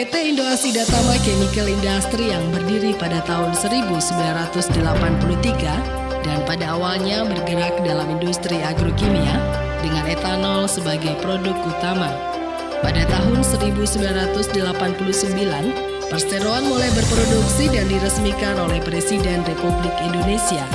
PT Indo Asida Tama Chemical Industry yang berdiri pada tahun 1983 dan pada awalnya bergerak dalam industri agrokimia dengan etanol sebagai produk utama. Pada tahun 1989, perseroan mulai berproduksi dan diresmikan oleh Presiden Republik Indonesia.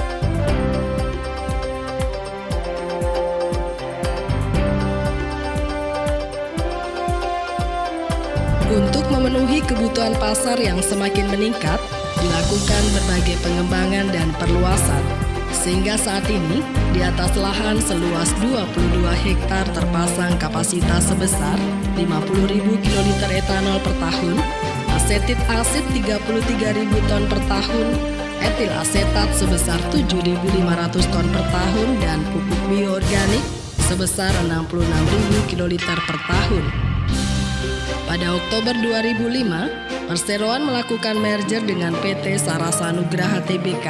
Untuk memenuhi kebutuhan pasar yang semakin meningkat, dilakukan berbagai pengembangan dan perluasan. Sehingga saat ini, di atas lahan seluas 22 hektar terpasang kapasitas sebesar 50.000 kiloliter etanol per tahun, asetit asid 33.000 ton per tahun, etil asetat sebesar 7.500 ton per tahun, dan pupuk bioorganik sebesar 66.000 kiloliter per tahun. Pada Oktober 2005, perseroan melakukan merger dengan PT Sarasa Nugraha Tbk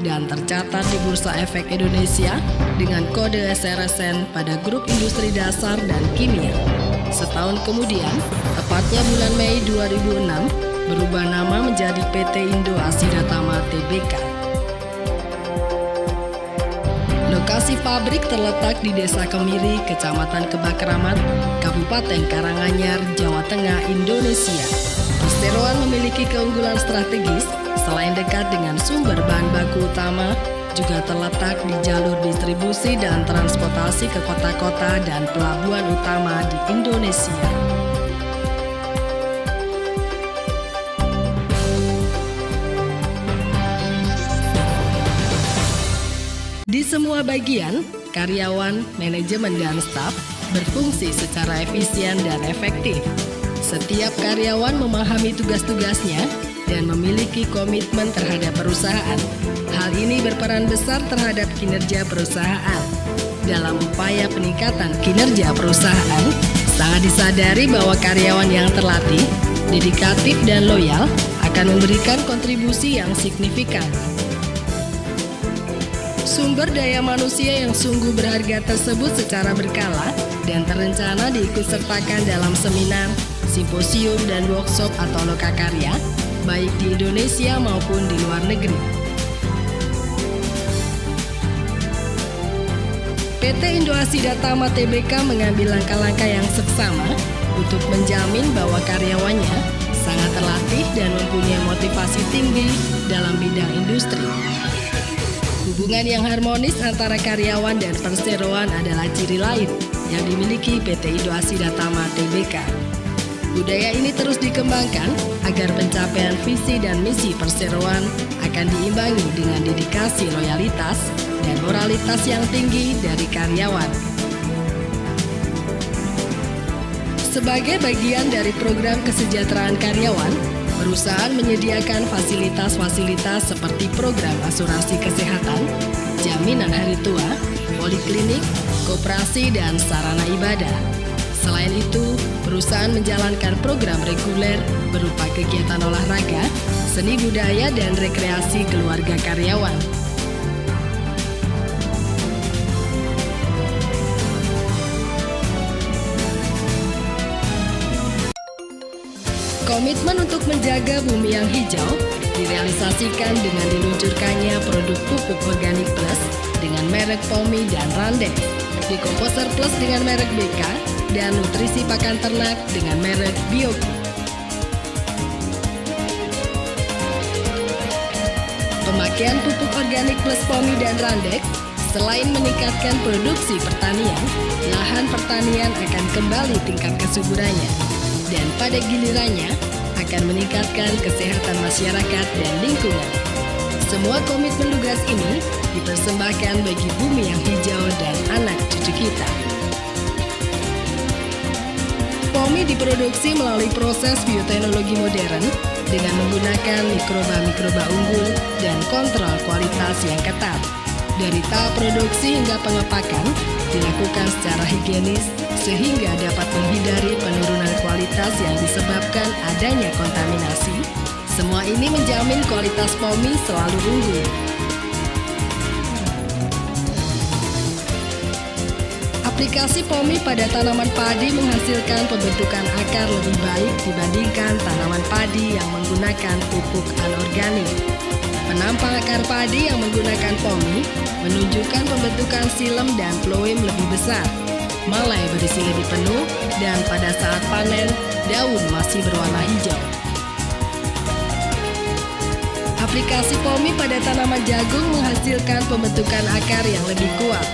dan tercatat di Bursa Efek Indonesia dengan kode SRSN pada Grup Industri Dasar dan Kimia. Setahun kemudian, tepatnya bulan Mei 2006, berubah nama menjadi PT Indo Asida Tama Tbk. Lokasi pabrik terletak di Desa Kemiri, Kecamatan Kebak-Keramat, Kabupaten Karanganyar, Jawa Tengah, Indonesia. Perseroan memiliki keunggulan strategis selain dekat dengan sumber bahan baku utama, juga terletak di jalur distribusi dan transportasi ke kota-kota dan pelabuhan utama di Indonesia. Di semua bagian, karyawan, manajemen, dan staf berfungsi secara efisien dan efektif. Setiap karyawan memahami tugas-tugasnya dan memiliki komitmen terhadap perusahaan. Hal ini berperan besar terhadap kinerja perusahaan. Dalam upaya peningkatan kinerja perusahaan, sangat disadari bahwa karyawan yang terlatih, dedikatif, dan loyal akan memberikan kontribusi yang signifikan. Sumber daya manusia yang sungguh berharga tersebut secara berkala dan terencana diikutsertakan dalam seminar, simposium, dan workshop atau lokakarya, baik di Indonesia maupun di luar negeri. PT Indo Asida Tama Tbk mengambil langkah-langkah yang seksama untuk menjamin bahwa karyawannya sangat terlatih dan mempunyai motivasi tinggi dalam bidang industri. Hubungan yang harmonis antara karyawan dan perseroan adalah ciri lain yang dimiliki PT Indo Asida Tama Tbk. Budaya ini terus dikembangkan agar pencapaian visi dan misi perseroan akan diimbangi dengan dedikasi loyalitas dan moralitas yang tinggi dari karyawan. Sebagai bagian dari program kesejahteraan karyawan, perusahaan menyediakan fasilitas-fasilitas seperti program asuransi kesehatan, jaminan hari tua, poliklinik, koperasi, dan sarana ibadah. Selain itu, perusahaan menjalankan program reguler berupa kegiatan olahraga, seni budaya, dan rekreasi keluarga karyawan. Komitmen untuk menjaga bumi yang hijau direalisasikan dengan diluncurkannya produk pupuk organik plus dengan merek POMI dan Randex, Dekomposer Plus dengan merek BK, dan nutrisi pakan ternak dengan merek Bioku. Pemakaian pupuk organik plus POMI dan Randex selain meningkatkan produksi pertanian, lahan pertanian akan kembali tingkat kesuburannya, dan pada gilirannya akan meningkatkan kesehatan masyarakat dan lingkungan. Semua komitmen tugas ini dipersembahkan bagi bumi yang hijau dan anak cucu kita. POMI diproduksi melalui proses bioteknologi modern dengan menggunakan mikroba-mikroba unggul dan kontrol kualitas yang ketat. Dari tahap produksi hingga pengepakan dilakukan secara higienis sehingga dapat menghindari penurunan kualitas yang disebabkan adanya kontaminasi. Semua ini menjamin kualitas POMI selalu unggul. Aplikasi POMI pada tanaman padi menghasilkan pembentukan akar lebih baik dibandingkan tanaman padi yang menggunakan pupuk anorganik. Penampang akar padi yang menggunakan POMI menunjukkan pembentukan silem dan phloem lebih besar, malai berisi lebih penuh, dan pada saat panen, daun masih berwarna hijau. Aplikasi POMI pada tanaman jagung menghasilkan pembentukan akar yang lebih kuat.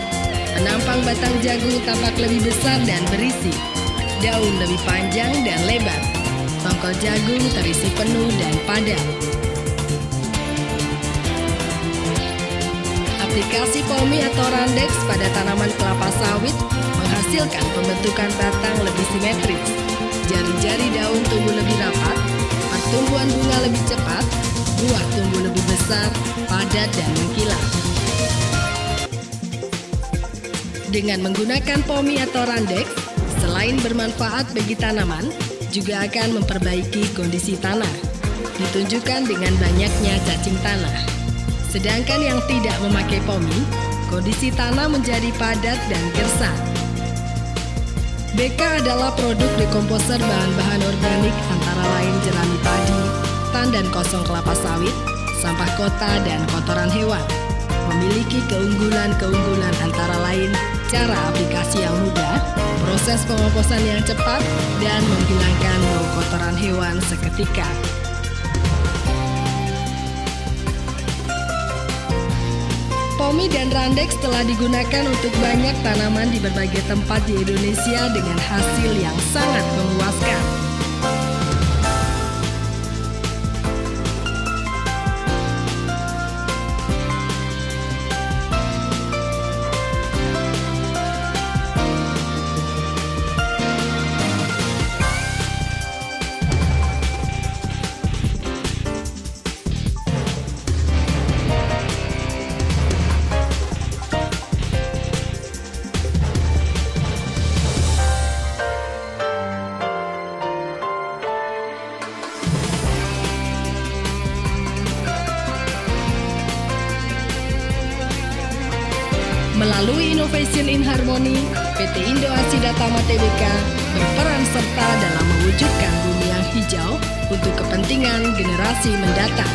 Penampang batang jagung tampak lebih besar dan berisi, daun lebih panjang dan lebar, tongkol jagung terisi penuh dan padat. Aplikasi POMI atau Randex pada tanaman kelapa sawit menghasilkan pembentukan batang lebih simetris, jari-jari daun tumbuh lebih rapat, pertumbuhan bunga lebih cepat, buah tumbuh lebih besar, padat dan mengkilat. Dengan menggunakan POMI atau Randex, selain bermanfaat bagi tanaman, juga akan memperbaiki kondisi tanah, ditunjukkan dengan banyaknya cacing tanah. Sedangkan yang tidak memakai POMI, kondisi tanah menjadi padat dan gersang. BK adalah produk dekomposer bahan-bahan organik antara lain jerami padi, tan dan kosong kelapa sawit, sampah kota, dan kotoran hewan. Memiliki keunggulan-keunggulan antara lain cara aplikasi yang mudah, proses pengomposan yang cepat, dan menghilangkan bau kotoran hewan seketika. POMI dan Randex telah digunakan untuk banyak tanaman di berbagai tempat di Indonesia dengan hasil yang sangat memuaskan. Melalui Innovation in Harmony, PT Indo Asida Tama Tbk berperan serta dalam mewujudkan bumi yang hijau untuk kepentingan generasi mendatang.